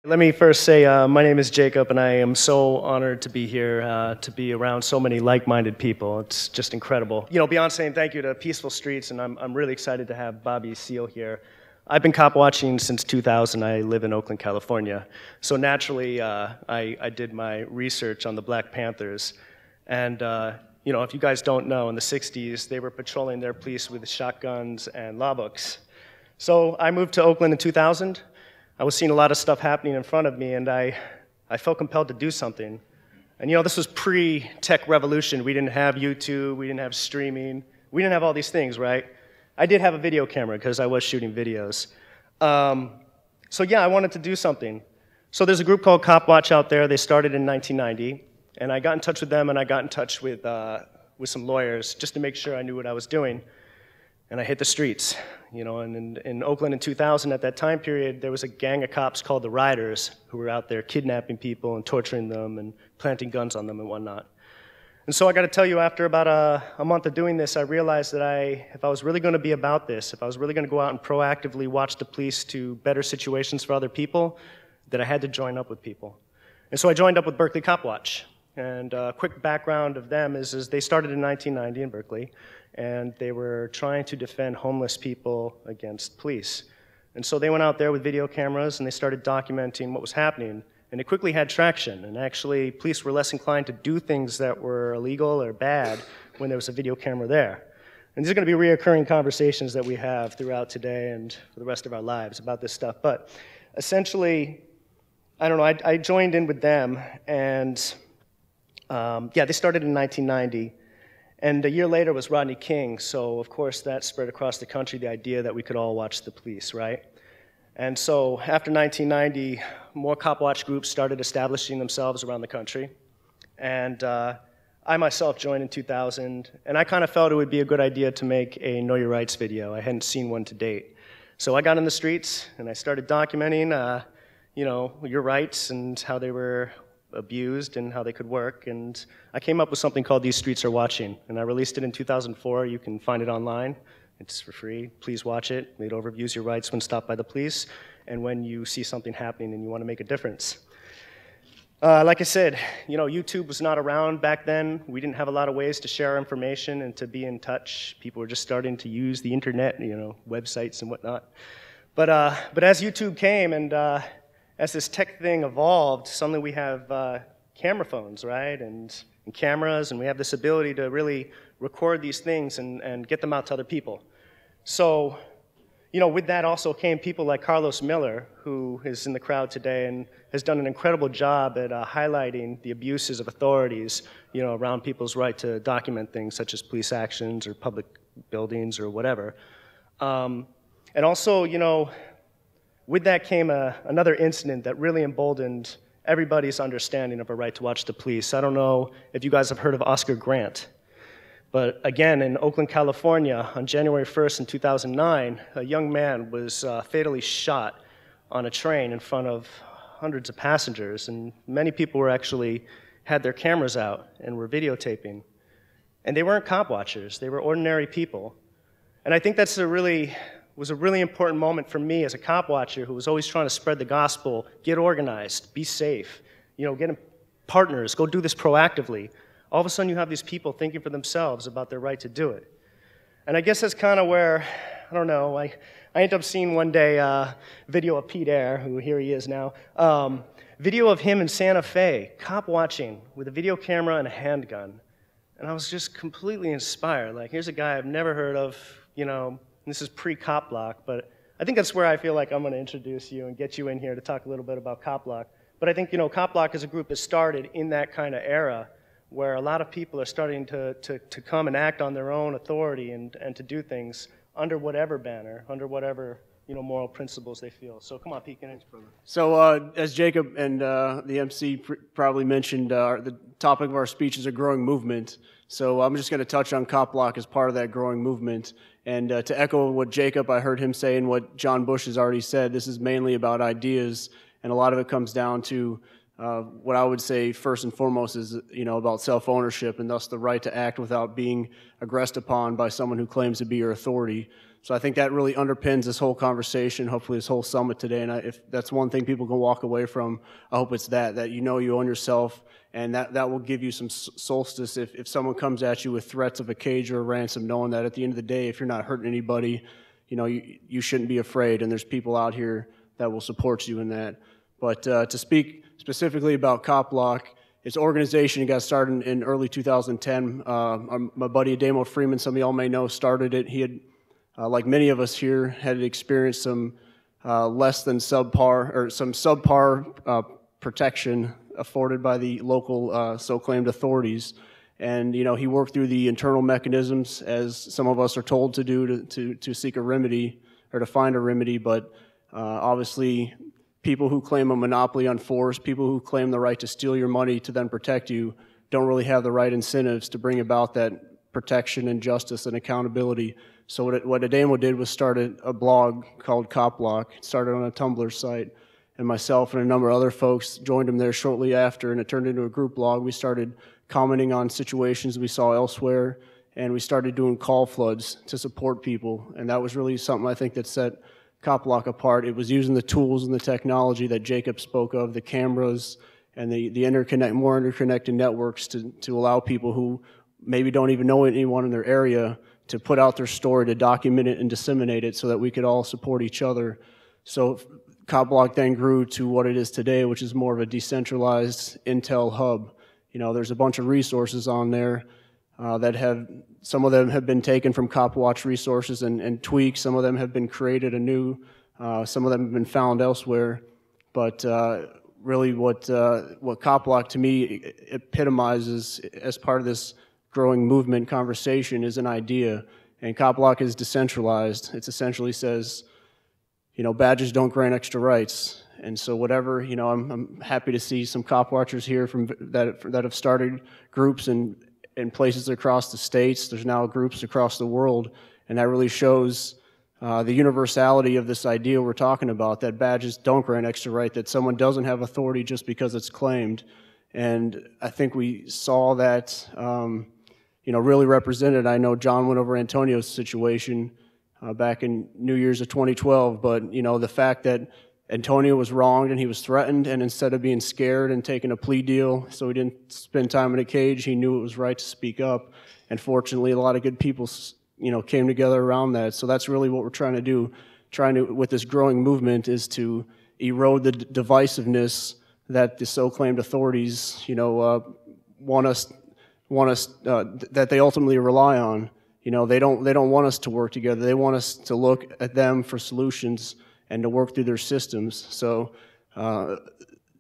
Let me first say my name is Jacob, and I am so honored to be here, to be around so many like-minded people. It's just incredible. You know, beyond saying thank you to Peaceful Streets, and I'm really excited to have Bobby Seale here. I've been cop watching since 2000. I live in Oakland, California. So naturally, I did my research on the Black Panthers. And, you know, if you guys don't know, in the 60s, they were patrolling their police with shotguns and law books. So I moved to Oakland in 2000. I was seeing a lot of stuff happening in front of me, and I felt compelled to do something. And you know, this was pre-tech revolution. We didn't have YouTube, we didn't have streaming, we didn't have all these things, right? I did have a video camera because I was shooting videos. So yeah, I wanted to do something. So there's a group called Copwatch out there. They started in 1990, and I got in touch with them, and I got in touch with some lawyers just to make sure I knew what I was doing. And I hit the streets, you know, and in Oakland in 2000, at that time period, there was a gang of cops called the Riders who were out there kidnapping people and torturing them and planting guns on them and whatnot. And so I got to tell you, after about a month of doing this, I realized that if I was really going to be about this, if I was really going to go out and proactively watch the police to better situations for other people, that I had to join up with people. And so I joined up with Berkeley Copwatch. And a quick background of them is they started in 1990 in Berkeley, and they were trying to defend homeless people against police. And so they went out there with video cameras, and they started documenting what was happening. And it quickly had traction, and actually police were less inclined to do things that were illegal or bad when there was a video camera there. And these are going to be reoccurring conversations that we have throughout today and for the rest of our lives about this stuff. But essentially, I don't know, I joined in with them, and yeah, they started in 1990. And a year later was Rodney King, so of course that spread across the country the idea that we could all watch the police, right? And so after 1990, more Copwatch groups started establishing themselves around the country. And I myself joined in 2000, and I kind of felt it would be a good idea to make a Know Your Rights video. I hadn't seen one to date. So I got in the streets, and I started documenting, you know, your rights and how they were abused and how they could work, and I came up with something called These Streets Are Watching, and I released it in 2004. You can find it online. It's for free. Please watch it. It overviews your rights when stopped by the police and when you see something happening and you want to make a difference. Like I said, you know, YouTube was not around back then. We didn't have a lot of ways to share information and to be in touch. People were just starting to use the internet, you know, websites and whatnot. But as YouTube came and as this tech thing evolved, suddenly we have camera phones, right, and cameras, and we have this ability to really record these things and get them out to other people. So, you know, with that also came people like Carlos Miller, who is in the crowd today and has done an incredible job at highlighting the abuses of authorities, you know, around people's right to document things such as police actions or public buildings or whatever. And also, you know, with that came another incident that really emboldened everybody's understanding of a right to watch the police. I don't know if you guys have heard of Oscar Grant, but again, in Oakland, California, on January 1st in 2009, a young man was fatally shot on a train in front of hundreds of passengers, and many people were actually had their cameras out and were videotaping. And they weren't cop watchers, they were ordinary people. And I think that's was a really important moment for me as a cop watcher who was always trying to spread the gospel, get organized, be safe, you know, get partners, go do this proactively. All of a sudden you have these people thinking for themselves about their right to do it. And I guess that's kind of where, I don't know, I ended up seeing one day a video of Pete Eyre, who here he is now, video of him in Santa Fe, cop watching with a video camera and a handgun. And I was just completely inspired. Like, here's a guy I've never heard of, you know. This is pre-Cop Block, but I think that's where I feel like I'm going to introduce you and get you in here to talk a little bit about Cop Block. But I think, you know, Cop Block is a group that started in that kind of era where a lot of people are starting to come and act on their own authority and to do things under whatever banner, under whatever, you know, moral principles they feel. So come on, Pete, get in. So as Jacob and the MC probably mentioned, the topic of our speech is a growing movement. So I'm just going to touch on Cop Block as part of that growing movement. And to echo what Jacob, I heard him say and what John Bush has already said, this is mainly about ideas, and a lot of it comes down to what I would say first and foremost is, you know, about self-ownership and thus the right to act without being aggressed upon by someone who claims to be your authority. So I think that really underpins this whole conversation, hopefully this whole summit today. And if that's one thing people can walk away from, I hope it's that you know you own yourself, and that will give you some solstice if someone comes at you with threats of a cage or a ransom, knowing that at the end of the day, if you're not hurting anybody, you know, you shouldn't be afraid, and there's people out here that will support you in that. But to speak specifically about Copwatch, its organization got started in early 2010. My buddy Ademo Freeman, some of y'all may know, started it. He had, like many of us here, had experienced some less than subpar, or some subpar protection afforded by the local so-claimed authorities. And, you know, he worked through the internal mechanisms, as some of us are told to do, to seek a remedy, or to find a remedy. But obviously, people who claim a monopoly on force, people who claim the right to steal your money to then protect you, don't really have the right incentives to bring about that protection and justice and accountability. So what Ademo did was started a blog called Copwatch. It started on a Tumblr site, and myself and a number of other folks joined him there shortly after, and it turned into a group blog. We started commenting on situations we saw elsewhere, and we started doing call floods to support people, and that was really something I think that set Copwatch apart. It was using the tools and the technology that Jacob spoke of, the cameras and the more interconnected networks to allow people who maybe don't even know anyone in their area to put out their story, to document it and disseminate it so that we could all support each other. So Copwatch then grew to what it is today, which is more of a decentralized intel hub. You know, there's a bunch of resources on there some of them have been taken from Copwatch resources and tweaked. Some of them have been created anew. Some of them have been found elsewhere. But really what Copwatch to me epitomizes as part of this growing movement conversation is an idea. And Copwatch is decentralized. It essentially says, you know, badges don't grant extra rights. And so whatever, you know, I'm happy to see some Copwatchers here that have started groups in places across the states. There's now groups across the world, and that really shows the universality of this idea we're talking about, that badges don't grant extra right, that someone doesn't have authority just because it's claimed. And I think we saw that, you know, really represented. I know John went over Antonio's situation back in New Year's of 2012, but, you know, the fact that Antonio was wronged and he was threatened, and instead of being scared and taking a plea deal so he didn't spend time in a cage, he knew it was right to speak up. And fortunately, a lot of good people, you know, came together around that. So that's really what we're trying to do, with this growing movement, is to erode the divisiveness that the so-claimed authorities, you know, want us that they ultimately rely on. You know, they don't want us to work together. They want us to look at them for solutions and to work through their systems. So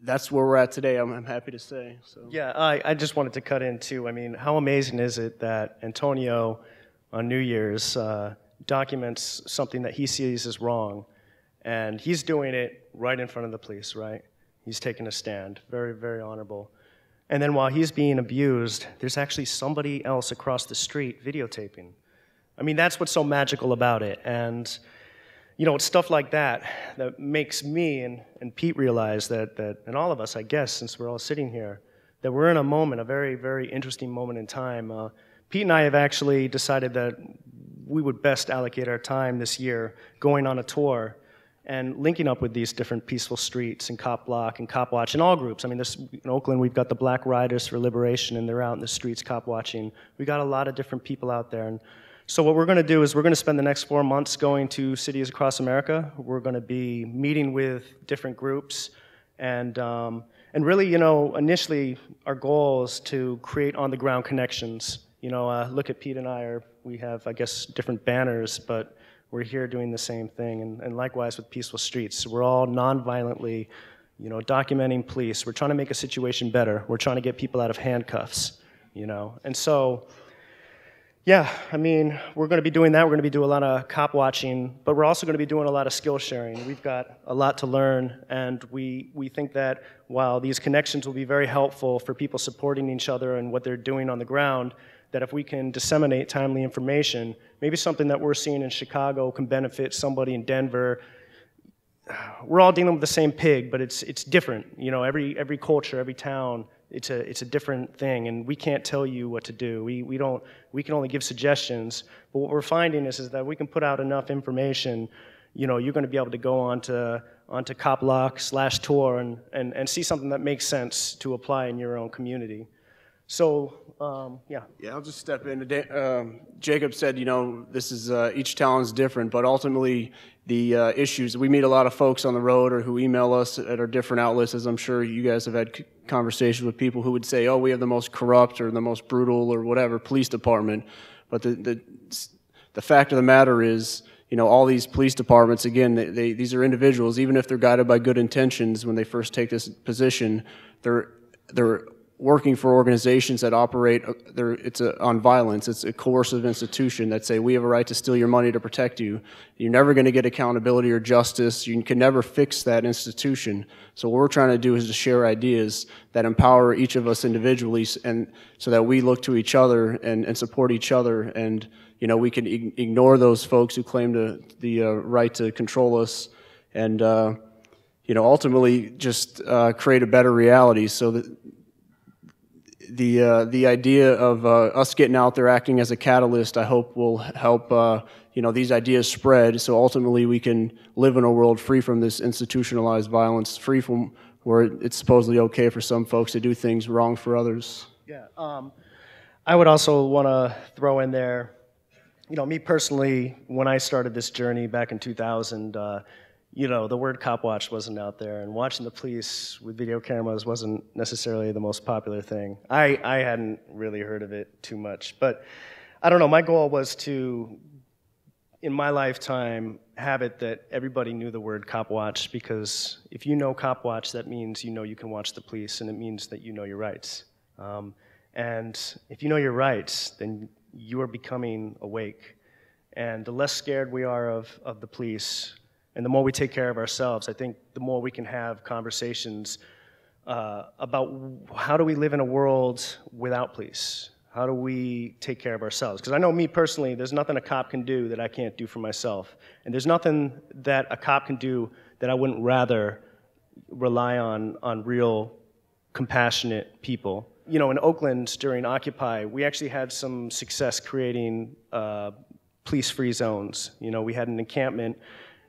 that's where we're at today, I'm happy to say. So. Yeah, I just wanted to cut in too. I mean, how amazing is it that Antonio on New Year's documents something that he sees as wrong, and he's doing it right in front of the police, right? He's taking a stand, very, very honorable. And then while he's being abused, there's actually somebody else across the street videotaping. I mean, that's what's so magical about it. And you know, it's stuff like that that makes me and Pete realize that, and all of us, I guess, since we're all sitting here, that we're in a moment, a very, very interesting moment in time. Pete and I have actually decided that we would best allocate our time this year going on a tour and linking up with these different peaceful streets and Copwatch and Copwatch and all groups. I mean, in Oakland, we've got the Black Riders for Liberation, and they're out in the streets Copwatching. We got a lot of different people out there. And so what we're going to do is we're going to spend the next 4 months going to cities across America. We're going to be meeting with different groups, and really, you know, initially our goal is to create on-the-ground connections. You know, look at Pete and I, we have, I guess, different banners, but we're here doing the same thing, and likewise with Peaceful Streets. We're all non-violently, you know, documenting police. We're trying to make a situation better. We're trying to get people out of handcuffs, you know, and so. Yeah, I mean, we're going to be doing that. We're going to be doing a lot of cop watching, but we're also going to be doing a lot of skill sharing. We've got a lot to learn, and we think that while these connections will be very helpful for people supporting each other and what they're doing on the ground, that if we can disseminate timely information, maybe something that we're seeing in Chicago can benefit somebody in Denver. We're all dealing with the same pig, but it's different. You know, every culture, every town It's a different thing, and we can't tell you what to do. We can only give suggestions. But what we're finding is that we can put out enough information. You're going to be able to go onto Copwatch/tour and see something that makes sense to apply in your own community. So, yeah. Yeah, I'll just step in. Jacob said, this is, each town is different, but ultimately the issues, we meet a lot of folks on the road or who email us at our different outlets, as I'm sure you guys have had conversations with people who would say, oh, we have the most corrupt or the most brutal or whatever police department. But the fact of the matter is, all these police departments, again, these are individuals, even if they're guided by good intentions when they first take this position, they're working for organizations that operate, on violence. It's a coercive institution that say, we have a right to steal your money to protect you. You're never going to get accountability or justice. You can never fix that institution. So what we're trying to do is to share ideas that empower each of us individually, and so that we look to each other and support each other, and we can ignore those folks who claim the right to control us, and ultimately just create a better reality. So that the idea of us getting out there acting as a catalyst, I hope, will help these ideas spread, so ultimately we can live in a world free from this institutionalized violence, free from where it's supposedly okay for some folks to do things wrong for others. Yeah, I would also want to throw in there, me personally, when I started this journey back in 2000, the word Copwatch wasn't out there, and watching the police with video cameras wasn't necessarily the most popular thing. I hadn't really heard of it too much, but I don't know, my goal was to, in my lifetime, have it that everybody knew the word Copwatch, because if you know Copwatch, that means you can watch the police, and it means that you know your rights. And if you know your rights, then you are becoming awake. And the less scared we are of the police, and the more we take care of ourselves, I think the more we can have conversations about how do we live in a world without police? How do we take care of ourselves? Because I know me personally, there's nothing a cop can do that I can't do for myself. And there's nothing that a cop can do that I wouldn't rather rely on real, compassionate people. In Oakland during Occupy, we actually had some success creating police-free zones. We had an encampment.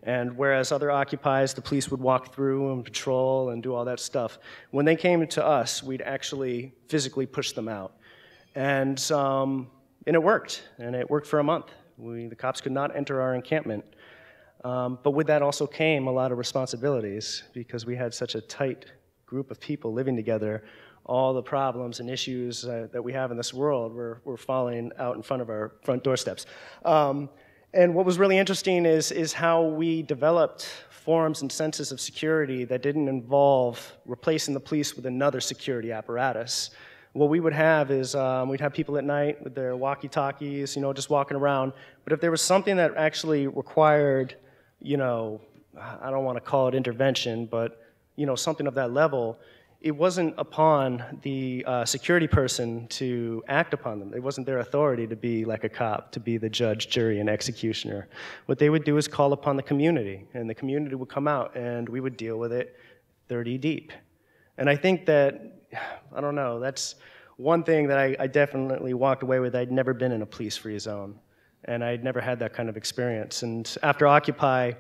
And whereas other occupies, the police would walk through and patrol and do all that stuff, when they came to us, we'd actually physically push them out. And it worked, and it worked for a month. The cops could not enter our encampment. But with that also came a lot of responsibilities, because we had such a tight group of people living together. All the problems and issues that we have in this world were falling out in front of our front doorsteps. And what was really interesting is how we developed forms and senses of security that didn't involve replacing the police with another security apparatus. What we would have is we'd have people at night with their walkie-talkies, just walking around. But if there was something that actually required, I don't want to call it intervention, but something of that level, it wasn't upon the security person to act upon them. It wasn't their authority to be like a cop, to be the judge, jury, and executioner. What they would do is call upon the community, and the community would come out, and we would deal with it 30 deep. And I think that, I don't know, that's one thing that I definitely walked away with. I'd never been in a police-free zone, and I'd never had that kind of experience. And after Occupy,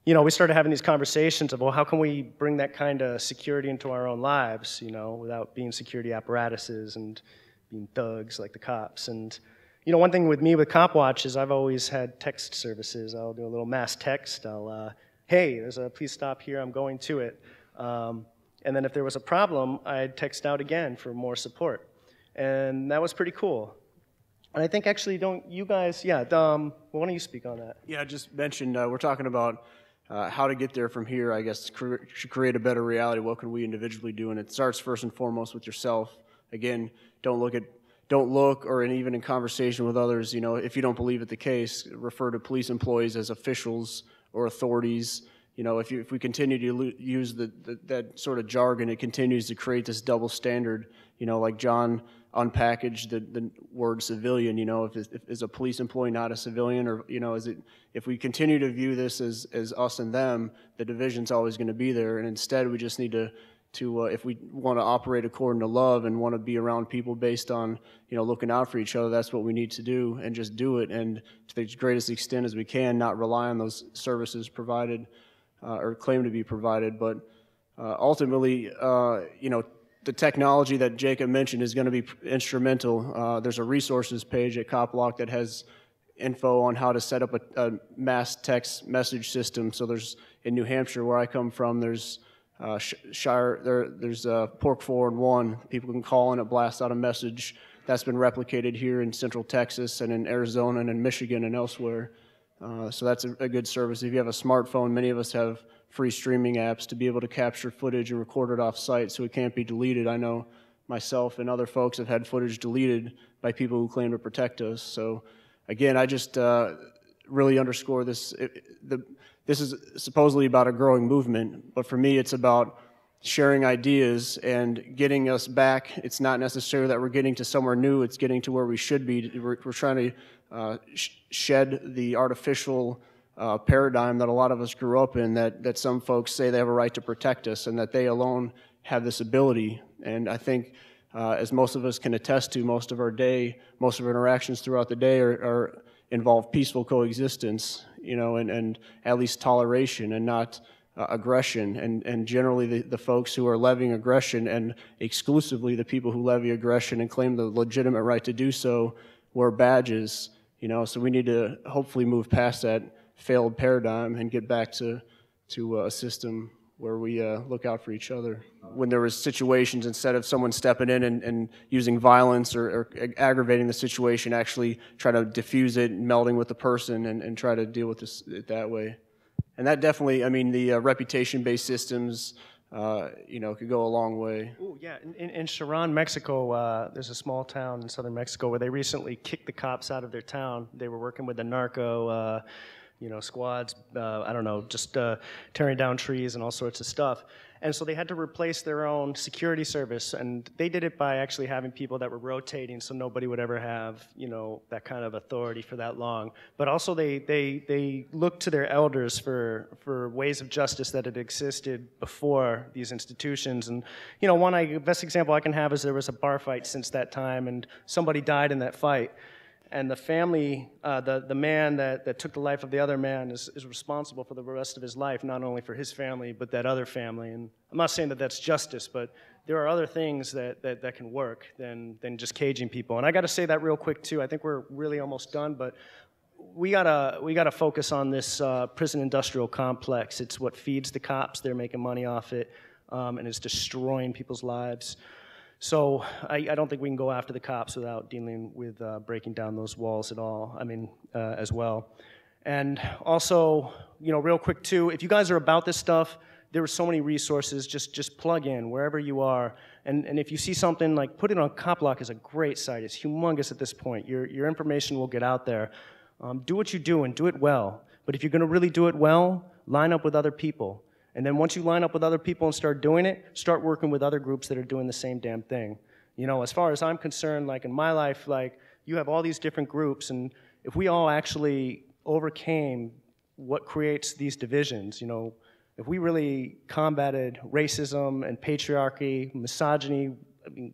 we started having these conversations of, well, how can we bring that kind of security into our own lives, without being security apparatuses and being thugs like the cops. And, one thing with me with Copwatch is I've always had text services. I'll do a little mass text. I'll, hey, there's a police stop here, I'm going to it. And then if there was a problem, I'd text out again for more support. And that was pretty cool. And I think actually, don't you guys, why don't you speak on that? Yeah, I just mentioned, we're talking about how to get there from here, I guess, to create a better reality. What can we individually do? And it starts first and foremost with yourself. Again, don't look, or even in conversation with others, if you don't believe it the case, refer to police employees as officials or authorities. If we continue to use that sort of jargon, it continues to create this double standard. Like John unpackaged the word civilian. Is a police employee not a civilian, or if we continue to view this as us and them, the division's always going to be there. And instead, we just need to if we want to operate according to love and want to be around people based on, looking out for each other, that's what we need to do, and just do it, and to the greatest extent as we can, not rely on those services provided or claim to be provided. But ultimately, the technology that Jacob mentioned is going to be instrumental. There's a resources page at Copwatch that has info on how to set up a mass text message system. So there's, in New Hampshire, where I come from, there's there's Pork 4 and 1. People can call in, it blasts out a message. That's been replicated here in Central Texas and in Arizona and in Michigan and elsewhere. So that's a good service. If you have a smartphone, many of us have free streaming apps to be able to capture footage and record it off-site so it can't be deleted. I know myself and other folks have had footage deleted by people who claim to protect us. So again, I just really underscore this. This is supposedly about a growing movement, but for me it's about sharing ideas and getting us back. It's not necessarily that we're getting to somewhere new, it's getting to where we should be. We're trying to shed the artificial paradigm that a lot of us grew up in, that some folks say they have a right to protect us and that they alone have this ability. And I think as most of us can attest to, most of our interactions throughout the day involve peaceful coexistence, and at least toleration and not aggression. And generally the folks who are levying aggression, and exclusively the people who levy aggression and claim the legitimate right to do so, wear badges, so we need to hopefully move past that failed paradigm and get back to a system where we look out for each other. When there was situations, instead of someone stepping in and using violence or aggravating the situation, actually try to diffuse it, melding with the person and try to deal with it that way. And that definitely, the reputation-based systems, could go a long way. Oh yeah, in Sharon, Mexico, there's a small town in southern Mexico where they recently kicked the cops out of their town. They were working with the narco squads, just tearing down trees and all sorts of stuff. And so they had to replace their own security service, and they did it by actually having people that were rotating so nobody would ever have, that kind of authority for that long. But also they looked to their elders for ways of justice that had existed before these institutions. And, best example I can have is there was a bar fight since that time, and somebody died in that fight. And the family, the man that took the life of the other man is responsible for the rest of his life, not only for his family, but that other family. And I'm not saying that that's justice, but there are other things that can work than just caging people. And I got to say that real quick, too. I think we're really almost done, but we gotta focus on this prison industrial complex. It's what feeds the cops. They're making money off it, and it's destroying people's lives. So I don't think we can go after the cops without dealing with breaking down those walls at all, as well. And also, real quick too, if you guys are about this stuff, there are so many resources, just plug in wherever you are. And if you see something, like put it on Copwatch is a great site. It's humongous at this point. Your information will get out there. Do what you do and do it well. But if you're gonna really do it well, line up with other people. And then once you line up with other people and start doing it, start working with other groups that are doing the same damn thing. As far as I'm concerned, like in my life, like you have all these different groups, and if we all actually overcame what creates these divisions, if we really combated racism and patriarchy, misogyny,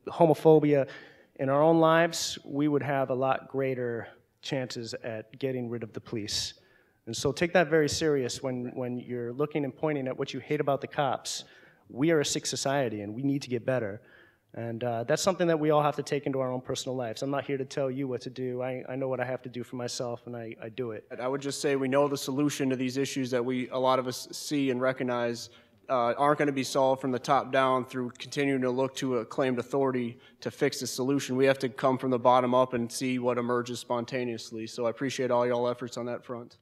homophobia in our own lives, we would have a lot greater chances at getting rid of the police. And so take that very serious when you're looking and pointing at what you hate about the cops. We are a sick society, and we need to get better. And that's something that we all have to take into our own personal lives. I'm not here to tell you what to do. I know what I have to do for myself, and I do it. I would just say we know the solution to these issues that a lot of us see and recognize aren't going to be solved from the top down through continuing to look to a claimed authority to fix the solution. We have to come from the bottom up and see what emerges spontaneously. So I appreciate all y'all efforts on that front.